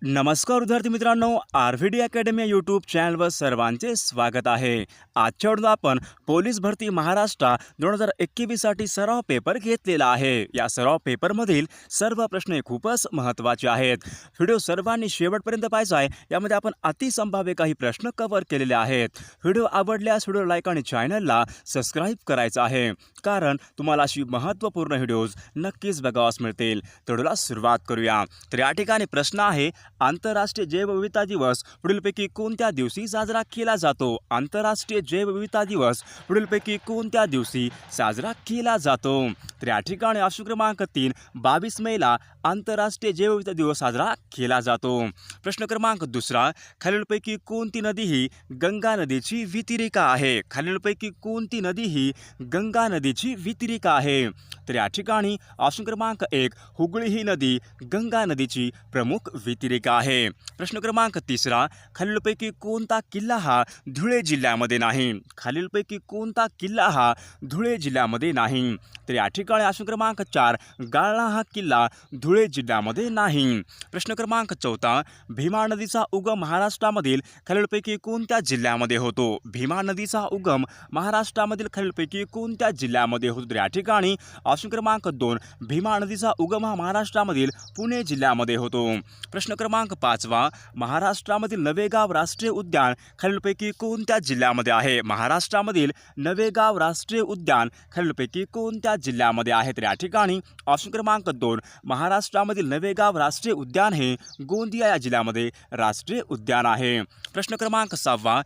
नमस्कार विद्यार्थी मित्रांनो, आर.व्ही.डी. अकॅडमी या यूट्यूब चॅनलवर सर्वांचे स्वागत आहे. आजच्या व्हिडिओत आपण पोलीस भरती महाराष्ट्र 2021 साठी सराव पेपर घेतलेला आहे. या सराव पेपरमधील सर्व प्रश्न खूपच महत्त्वाचे आहेत. व्हिडिओ सर्वांनी शेवटपर्यंत पाहायचा आहे. यामध्ये आपण अतिसंभाव्य काही प्रश्न कव्हर केलेले आहेत. व्हिडिओ आवडल्यास व्हिडिओ लाईक आणि चॅनलला सबस्क्राईब करायचं आहे, कारण तुम्हाला अशी महत्त्वपूर्ण व्हिडिओज नक्कीच बघावास मिळतील. तर व्हिडिओला सुरुवात करूया. तर या ठिकाणी प्रश्न आहे, आंतरराष्ट्रीय जैवविविधता दिवस पुढीलपैकी कोणत्या दिवशी साजरा केला जातो? आंतरराष्ट्रीय जैवविविधता दिवस पुढीलपैकी कोणत्या दिवशी साजरा केला जातो? तर या ठिकाणी ऑप्शन क्रमांक 3 22 मेला आंतरराष्ट्रीय जैवविविधता दिवस साजरा केला जातो. प्रश्न क्रमांक 2 खालीलपैकी कोणती नदी ही गंगा नदीची वितरिका आहे? खालीलपैकी कोणती नदी ही गंगा नदीची वितरिका आहे? तर या ठिकाणी ऑप्शन क्रमांक 1 हुगळी ही नदी गंगा नदीची प्रमुख वितरिका आहे. प्रश्न क्रमांक 3 खालीलपैकी कोणता किल्ला हा धुळे जिल्ह्यामध्ये नाही? खालीलपैकी कोणता किल्ला हा धुळे जिल्ह्यामध्ये नाही? तर या ठिकाणी ऑप्शन क्रमांक 4 गाळणा हा किल्ला धुळे जिल्ह्यामध्ये नाही. प्रश्न क्रमांक 4 भीमा नदीचा उगम महाराष्ट्रामधील खालीलपैकी कोणत्या जिल्ह्यामध्ये होतो? भीमा नदीचा उगम महाराष्ट्रामधील खालीलपैकी कोणत्या जिल्ह्यामध्ये होतो? तर या ठिकाणी ऑप्शन क्रमांक 2 भीमा नदीचा उगम हा महाराष्ट्रामधील पुणे जिल्ह्यामध्ये होतो. प्रश्न क्रमांक 5 महाराष्ट्रामधील नवेगाव राष्ट्रीय उद्यान खालीलपैकी कोणत्या जिल्ह्यामध्ये आहे? महाराष्ट्रामधील नवेगाव राष्ट्रीय उद्यान खालीलपैकी कोणत्या जिल्ह्यामध्ये आहे? तर या ठिकाणी ऑप्शन क्रमांक 2 महाराष्ट्रामधील नवेगाव राष्ट्रीय उद्यान हे गोंदिया या जिल्ह्यामध्ये राष्ट्रीय उद्यान आहे. प्रश्न क्रमांक 6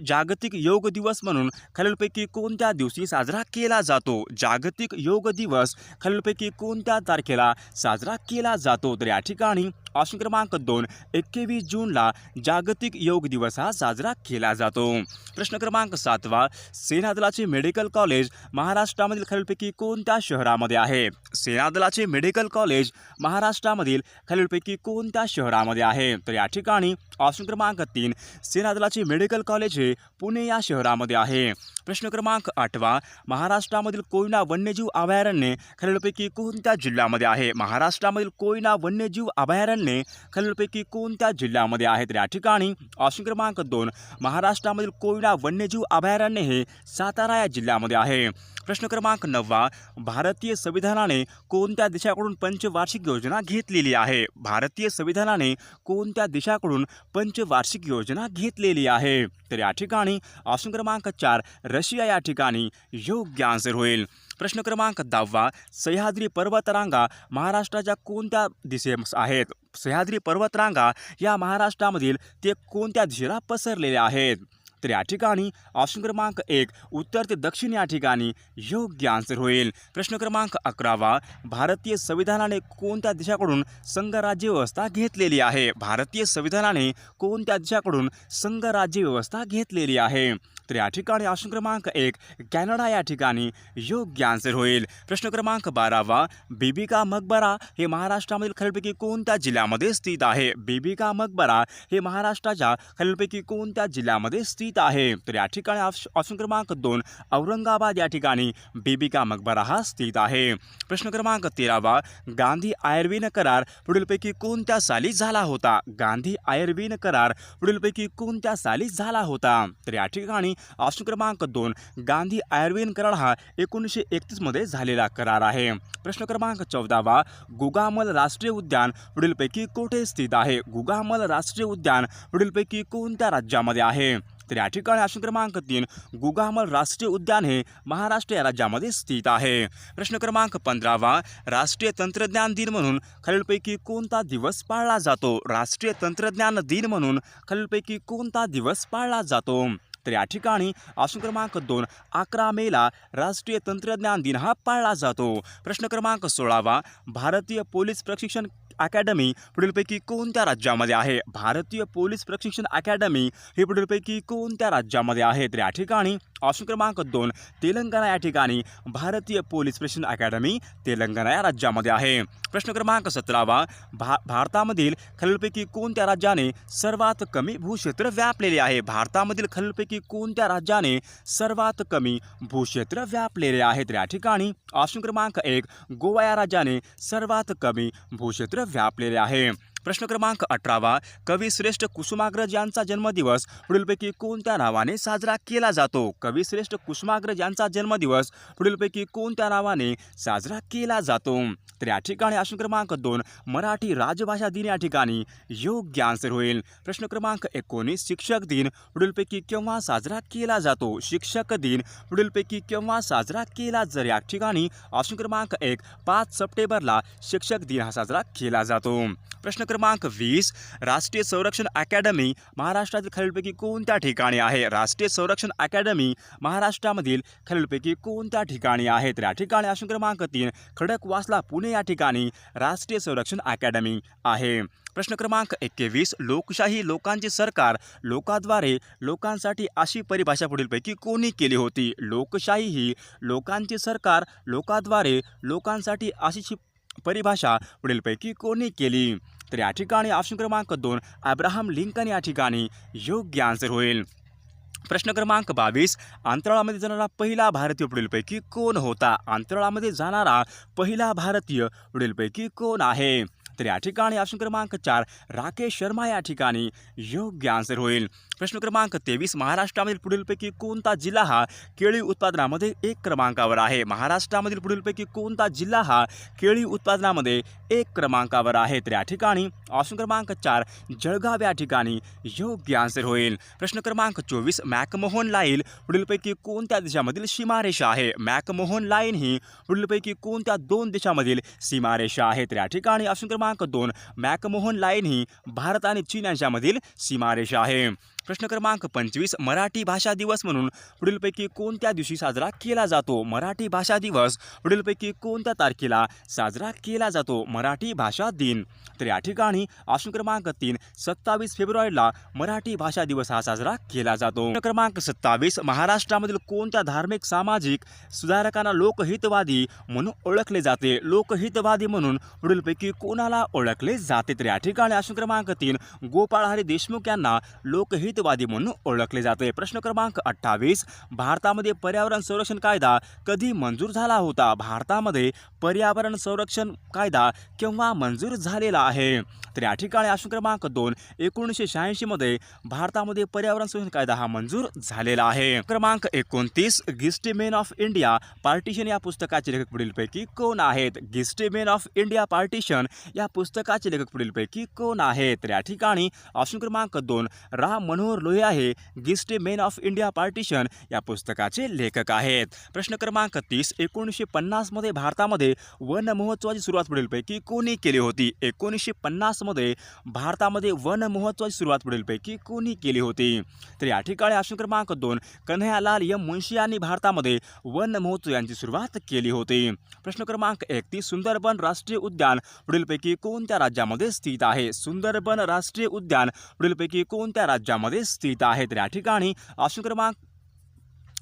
जागतिक योग दिवस म्हणून खालीलपैकी कोणत्या दिवशी साजरा केला जातो? जागतिक योग दिवस खालीलपैकी कोणत्या तारखेला साजरा केला जातो? तर या ठिकाणी ऑप्शन क्रमांक 2 21 जूनला जागतिक योग दिवस हा साजरा केला जातो. प्रश्न क्रमांक 7 सेना दलाचे मेडिकल कॉलेज महाराष्ट्रामधील खालीलपैकी कोणत्या शहरामध्ये आहे? सेना दलाचे मेडिकल कॉलेज महाराष्ट्रामधील खालीलपैकी कोणत्या शहरामध्ये आहे? तर या ठिकाणी ऑप्शन क्रमांक 3 सेना दलाचे मेडिकल कॉलेज हे पुणे या शहरामध्ये आहे. प्रश्न क्रमांक 8 महाराष्ट्रामधील कोयना वन्यजीव अभयारण्य खालीलपैकी कोणत्या जिल्ह्यामध्ये आहे? महाराष्ट्रामधील कोयना वन्यजीव अभयारण्य खालीलपैकी कोणत्या जिल्ह्यामध्ये आहे? तर या ठिकाणी ऑप्शन क्रमांक 2 महाराष्ट्रामधील कोयना वन्यजीव अभयारण्य हे सातारा या जिल्ह्यामध्ये आहे. प्रश्न क्रमांक 9 भारतीय संविधानाने कोणत्या देशाकडून पंचवार्षिक योजना घेतलेली आहे? भारतीय संविधानाने कोणत्या देशाकडून पंचवार्षिक योजना घेतलेली आहे? तर या ठिकाणी ऑप्शन क्रमांक 4 रशिया या ठिकाणी योग्य आन्सर होईल. प्रश्न क्रमांक 10 सह्याद्री पर्वतरांगा महाराष्ट्राच्या कोणत्या दिशेस आहेत? सह्याद्री पर्वतरांगा या महाराष्ट्रामधील ते कोणत्या दिशेला पसरलेल्या आहेत? तर या ठिकाणी ऑप्शन क्रमांक 1 उत्तर ते दक्षिण या ठिकाणी योग्य आन्सर होईल. प्रश्न क्रमांक 11 भारतीय संविधानाने कोणत्या देशाकडून संघराज्य व्यवस्था घेतलेली आहे? भारतीय संविधानाने कोणत्या देशाकडून संघराज्य व्यवस्था घेतलेली आहे? तर या ठिकाणी ऑप्शन क्रमांक 1 कॅनडा या ठिकाणी योग्य आन्सर होईल. प्रश्न क्रमांक 12 बीबी का मकबरा हे महाराष्ट्रामधील खालीलपैकी कोणत्या जिल्ह्यामध्ये स्थित आहे? बीबी का मकबरा हे महाराष्ट्राच्या खालीलपैकी कोणत्या जिल्ह्यामध्ये स्थित आहे? तर या ठिकाणी ऑप्शन क्रमांक 2 औरंगाबाद या ठिकाणी बीबी का मकबरा हा स्थित आहे. प्रश्न क्रमांक 13 गांधी आयर्विन करार पुढीलपैकी कोणत्या साली झाला होता? गांधी आयर्विन करार पुढीलपैकी कोणत्या साली झाला होता? तर या ठिकाणी ऑप्शन क्रमांक 2 गांधी आयर्विन करार हा 1931 मध्ये झालेला करार आहे. प्रश्न क्रमांक 14 गुगामल राष्ट्रीय उद्यान पुढीलपैकी कोठे स्थित आहे? गुगामल राष्ट्रीय उद्यान पुढीलपैकी कोणत्या राज्यामध्ये आहे? तर या ठिकाणी ऑप्शन क्रमांक 3 गुगामल राष्ट्रीय उद्यान हे महाराष्ट्र या राज्यामध्ये स्थित आहे. प्रश्न क्रमांक 15 राष्ट्रीय तंत्रज्ञान दिन म्हणून खालीलपैकी कोणता दिवस पाळला जातो? राष्ट्रीय तंत्रज्ञान दिन म्हणून खालीलपैकी कोणता दिवस पाळला जातो? तर या ठिकाणी ऑप्शन क्रमांक 2 11 मेला राष्ट्रीय तंत्रज्ञान दिन हा पाळला जातो. प्रश्न क्रमांक 16 भारतीय पोलीस प्रशिक्षण अकॅडमी पुढीलपैकी कोणत्या राज्यामध्ये आहे? भारतीय पोलीस प्रशिक्षण अकॅडमी ही पुढीलपैकी कोणत्या राज्यामध्ये आहे? तर या ठिकाणी ऑप्शन क्रमांक 2 तेलंगणा या ठिकाणी भारतीय पोलीस प्रशिक्षण अकॅडमी तेलंगणा या राज्यामध्ये आहे. प्रश्न क्रमांक 17 भारतामधील खालीलपैकी कोणत्या राज्याने सर्वात कमी भूक्षेत्र व्यापलेले आहे? भारतामधील खालीलपैकी कोणत्या राज्याने सर्वात कमी भूक्षेत्र व्यापलेले आहे? तर या ठिकाणी ऑप्शन क्रमांक 1 गोवा या राज्याने सर्वात कमी भूक्षेत्र व्यापलेले आहे. प्रश्न क्रमांक 18 कवी श्रेष्ठ कुसुमाग्रज यांचा जन्मदिवस पुढीलपैकी कोणत्या नावाने साजरा केला जातो? कवी श्रेष्ठ कुसुमाग्रज यांचा जन्मदिवस पुढीलपैकी कोणत्या नावाने साजरा केला जातो? तर या ठिकाणी प्रश्न क्रमांक 2 मराठी राजभाषा दिन या ठिकाणी योग्य आन्सर होईल. प्रश्न क्रमांक 19 शिक्षक दिन पुढीलपैकी केव्हा साजरा केला जातो? शिक्षक दिन पुढीलपैकी केव्हा साजरा केला जातो? या ठिकाणी ऑप्शन क्रमांक 1 5 सप्टेंबरला शिक्षक दिन हा साजरा केला जातो. प्रश्न क्रमांक 20 राष्ट्रीय संरक्षण अकॅडमी महाराष्ट्रातील खालीलपैकी कोणत्या ठिकाणी आहे? राष्ट्रीय संरक्षण अकॅडमी महाराष्ट्रामधील खालीलपैकी कोणत्या ठिकाणी आहे? तर या ठिकाणी ऑप्शन क्रमांक 3 खडकवासला पुणे या ठिकाणी राष्ट्रीय संरक्षण अकॅडमी आहे. प्रश्न क्रमांक 21 लोकशाही लोकांचे सरकार लोकांद्वारे लोकांसाठी अशी परिभाषा पुढीलपैकी कोणी केली होती? लोकशाही ही लोकांचे सरकार लोकांद्वारे लोकांसाठी अशी परिभाषा पुढीलपैकी कोणी केली? तर या ठिकाणी ऑप्शन क्रमांक 2 अब्राहम लिंकन या ठिकाणी योग्य आन्सर होईल. प्रश्न क्रमांक 22 अंतराळामध्ये जाणारा पहिला भारतीय पुढीलपैकी कोण होता? अंतराळामध्ये जाणारा पहिला भारतीय पुढीलपैकी कोण आहे? तर या ठिकाणी ऑप्शन क्रमांक 4 राकेश शर्मा या ठिकाणी योग्य आन्सर होईल. प्रश्न क्रमांक 23 महाराष्ट्रामधील पुढीलपैकी कोणता जिल्हा हा केळी उत्पादनामध्ये 1 क्रमांकावर आहे? महाराष्ट्रामधील पुढीलपैकी कोणता जिल्हा हा केळी उत्पादनामध्ये 1 क्रमांकावर आहे? तर या ठिकाणी ऑप्शन क्रमांक 4 जळगाव या ठिकाणी योग्य आन्सर होईल. प्रश्न क्रमांक 24 मॅकमोहन लाईन पुढीलपैकी कोणत्या देशामधील सीमारेषा आहे? मॅकमोहन लाईन ही पुढीलपैकी कोणत्या 2 देशामधील सीमारेषा आहे? तर या ठिकाणी ऑप्शन क्रमांक 2 मॅकमोहन लाईन ही भारत आणि चीन यांच्यामधील सीमारेषा आहे. प्रश्न क्रमांक 25 मराठी भाषा दिवस म्हणून पुढीलपैकी कोणत्या दिवशी साजरा केला जातो? मराठी भाषा दिवस पुढीलपैकी कोणत्या तारखेला साजरा केला जातो? मराठी भाषा दिन. तर या ठिकाणी ऑप्शन क्रमांक 3 27 फेब्रुवारीला मराठी भाषा दिवस हा साजरा केला जातो. प्रश्न क्रमांक 27 महाराष्ट्रामधील कोणत्या धार्मिक सामाजिक सुधारकांना लोकहितवादी म्हणून ओळखले जाते? लोकहितवादी म्हणून पुढीलपैकी कोणाला ओळखले जाते? तर या ठिकाणी ऑप्शन क्रमांक 3 गोपाळ हरी देशमुख यांना लोकहितवादी म्हणून ओळखले जाते. प्रश्न क्रमांक 28 भारतामध्ये पर्यावरण संरक्षण कायदा कधी मंजूर झाला होता? भारतामध्ये पर्यावरण संरक्षण कायदा केव्हा मंजूर झालेला आहे? तर या ठिकाणी ऑप्शन क्रमांक 2 1986 मध्ये भारतामध्ये पर्यावरण संरक्षण कायदा हा मंजूर झालेला आहे. क्रमांक 29 गिस्टी मेन ऑफ इंडिया पार्टिशन या पुस्तकाचे लेखक पुढीलपैकी कोण आहेत? गिस्टी मेन ऑफ इंडिया पार्टिशन या पुस्तकाचे लेखक पुढीलपैकी कोण आहेत? तर या ठिकाणी ऑप्शन क्रमांक 2 राम मनोहर लोहिया हे गिस्टी मेन ऑफ इंडिया पार्टिशन या पुस्तकाचे लेखक आहेत. प्रश्न क्रमांक 30 1950 मध्ये भारतामध्ये वन महोत्सवाची सुरुवात पुढीलपैकी कोणी केली होती? 1950 मध्ये भारतामध्ये वन महोत्सवाची सुरुवात पुढीलपैकी कोणी केली होती? तर या ठिकाणी ऑप्शन क्रमांक 2 कन्हैयालाल मुंशी यांनी भारतामध्ये वन महोत्सव यांची सुरुवात केली होती. प्रश्न क्रमांक 31 सुंदरबन राष्ट्रीय उद्यान पुढीलपैकी कोणत्या राज्यामध्ये स्थित आहे? सुंदरबन राष्ट्रीय उद्यान पुढीलपैकी कोणत्या राज्यामध्ये स्थित आहे? तर या ठिकाणी ऑप्शन क्रमांक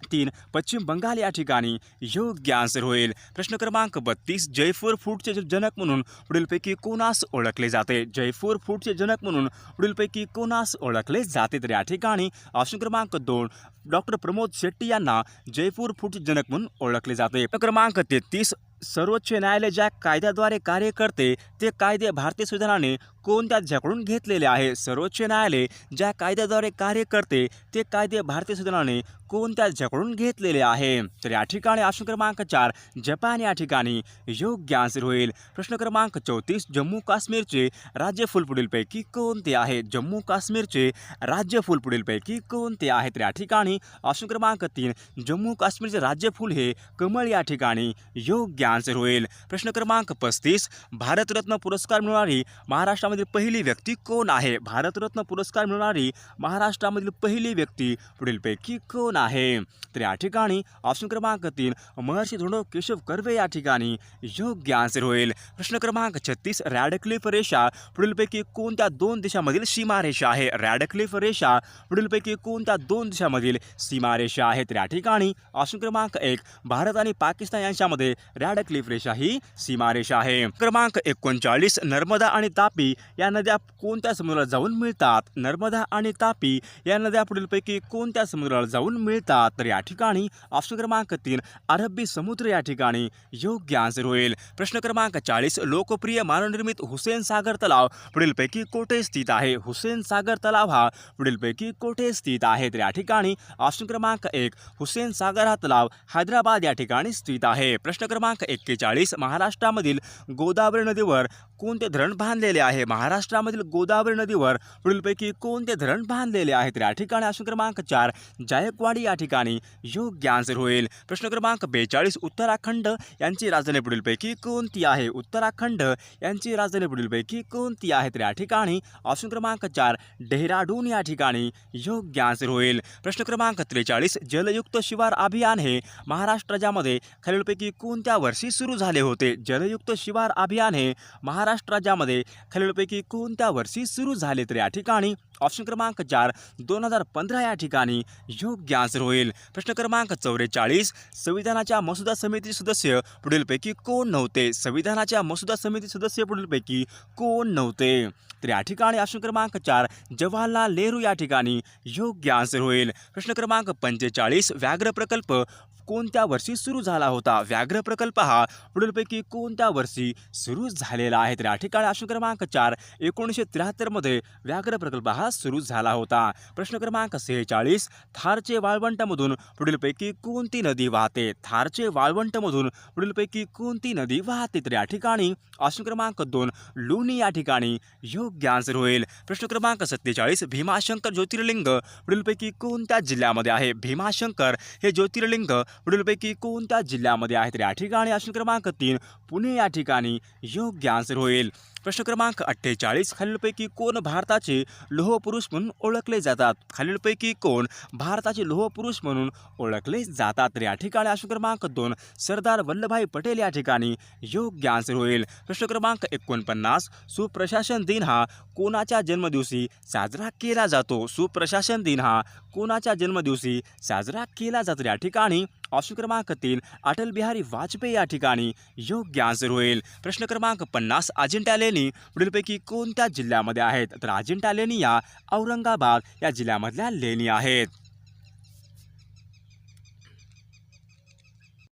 3 पश्चिम बंगाल या ठिकाणी योग्य आन्सर होईल. प्रश्न क्रमांक 32 जयपूर फूडचे जनक म्हणून पुढीलपैकी कोणास ओळखले जाते? जयपूर फूडचे जनक म्हणून पुढीलपैकी कोणास ओळखले जाते? तर या ठिकाणी ऑप्शन क्रमांक 2 डॉक्टर प्रमोद शेट्टी यांना जयपूर फूडचे जनक म्हणून ओळखले जाते. क्रमांक 33 सर्वोच्च न्यायालय ज्या कायद्याद्वारे कार्य करते ते कायदे भारतीय संविधानाने कोणत्या देशाकडून घेतलेले आहे? सर्वोच्च न्यायालय ज्या कायद्याद्वारे कार्य करते ते कायदे भारतीय संविधानाने कोणत्या देशाकडून घेतलेले आहे? तर या ठिकाणी ऑप्शन क्रमांक 4 जपान या ठिकाणी योग्य आन्सर होईल. प्रश्न क्रमांक 34 जम्मू काश्मीरचे राज्यफूल पुढीलपैकी कोणते आहे? जम्मू काश्मीरचे राज्यफूल पुढीलपैकी कोणते आहे? तर या ठिकाणी ऑप्शन क्रमांक 3 जम्मू काश्मीरचे राज्यफूल हे कमळ या ठिकाणी योग्य आन्सर होईल. प्रश्न क्रमांक 35 भारतरत्न पुरस्कार मिळणारी महाराष्ट्रामधील पहिली व्यक्ती कोण आहे? भारतरत्न पुरस्कार मिळणारी महाराष्ट्रामधील पहिली व्यक्ती पुढीलपैकी कोण आहे? तर या ठिकाणी ऑप्शन क्रमांक 3 महर्षी धोंडो केशव कर्वे या ठिकाणी योग्य आन्सर होईल. प्रश्न क्रमांक 36 रॅडक्लिफ रेषा पुढीलपैकी कोणत्या 2 देशामधील सीमारेषा आहे? रॅडक्लिफ रेषा पुढीलपैकी कोणत्या 2 देशामधील सीमारेषा आहे? तर या ठिकाणी ऑप्शन क्रमांक 1 भारत आणि पाकिस्तान यांच्यामध्ये रेड क्लिफ रेषा ही सीमारेषा आहे। क्रमांक 39 नर्मदा आणि तापी या नद्या कोणत्या समुद्राला जाऊन मिळतात? नर्मदा आणि तापी या नद्या पुढीलपैकी कोणत्या समुद्राला जाऊन मिळतात? तर या ठिकाणी ऑप्शन क्रमांक 3 अरबी समुद्र या ठिकाणी योग्य आन्सर होईल। प्रश्न क्रमांक 40 लोकप्रिय मानवनिर्मित हुसेन सागर तलाव पुढीलपैकी कोठे स्थित आहे? हुसेन सागर तलाव हा पुढीलपैकी कोठे स्थित आहे? तर या ठिकाणी ऑप्शन क्रमांक 1 हुसेन सागर हा तलाव हैदराबाद या ठिकाणी स्थित आहे। प्रश्न क्रमांक 41 महाराष्ट्रामधील गोदावरी नदीवर कोणते धरण बांधलेले आहे? महाराष्ट्रामधील गोदावरी नदीवर पुढीलपैकी कोणते धरण बांधलेले आहे? तर या ठिकाणी ऑप्शन क्रमांक 4 जायकवाडी या ठिकाणी योग्य आन्सर होईल। प्रश्न क्रमांक 42 उत्तराखंड यांची राजधानी पुढीलपैकी कोणती आहे? उत्तराखंड यांची राजधानी पुढीलपैकी कोणती आहे? तर या ठिकाणी ऑप्शन क्रमांक 4 डेहराडून या ठिकाणी योग्य आन्सर होईल। प्रश्न क्रमांक 43 जलयुक्त शिवार अभियान हे महाराष्ट्र राज्यामध्ये खालीलपैकी कोणत्या वर्षी सुरू झाले होते? जलयुक्त शिवार अभियान हे महाराष्ट्र राज्यामध्ये खालीलपैकी कोणत्या वर्षी सुरू झाले? तर या ठिकाणी ऑप्शन क्रमांक 4 2015 या ठिकाणी योग्य आन्सर होईल। प्रश्न क्रमांक 44 संविधानाच्या मसुदा समिती सदस्य पुढीलपैकी कोण नव्हते? संविधानाच्या मसुदा समिती सदस्य पुढीलपैकी कोण नव्हते? तर या ठिकाणी ऑप्शन क्रमांक 4 जवाहरलाल नेहरू या ठिकाणी योग्य आन्सर होईल। प्रश्न क्रमांक 45 व्याघ्र प्रकल्प कोणत्या वर्षी सुरू झाला होता? व्याघ्र प्रकल्प हा पुढीलपैकी कोणत्या वर्षी सुरू झालेला आहे? तर या ठिकाणी ऑप्शन क्रमांक 4 1973 मध्ये व्याघ्र प्रकल्प हा सुरू झाला होता। प्रश्न क्रमांक 46 थारचे वाळवंटामधून पुढीलपैकी कोणती नदी वाहते? थारचे वाळवंटामधून पुढीलपैकी कोणती नदी वाहते? तर या ठिकाणी ऑप्शन क्रमांक 2 लुनी या ठिकाणी योग्य आन्सर होईल। प्रश्न क्रमांक 47 भीमाशंकर ज्योतिर्लिंग पुढीलपैकी कोणत्या जिल्ह्यामध्ये आहे? भीमाशंकर हे ज्योतिर्लिंग पुढीलपैकी कोणत्या जिल्ह्यामध्ये आहे? तर या ठिकाणी ऑप्शन क्रमांक 3 पुणे या ठिकाणी योग्य आन्सर होईल। प्रश्न क्रमांक 48 खालीलपैकी कोण भारताचे लोह पुरुष म्हणून ओळखले जातात? खालीलपैकी कोण भारताचे लोह पुरुष म्हणून ओळखले जातात? तर या ठिकाणी ऑप्शन क्रमांक 2 सरदार वल्लभभाई पटेल या ठिकाणी योग्य आन्सर होईल। प्रश्न क्रमांक 49 सुप्रशासन दिन हा कोणाच्या जन्मदिवशी साजरा केला जातो? सुप्रशासन दिन हा कोणाच्या जन्मदिवशी साजरा केला जातो? या ठिकाणी ऑप्शन क्रमांक 3 अटल बिहारी वाजपेयी या ठिकाणी योग्य आन्सर होईल। प्रश्न क्रमांक 50 अजिंठा लेणी पुढीलपैकी कोणत्या जिल्ह्यामध्ये आहेत? तर अजिंठा लेणी या औरंगाबाद या जिल्ह्यामधल्या लेणी आहेत।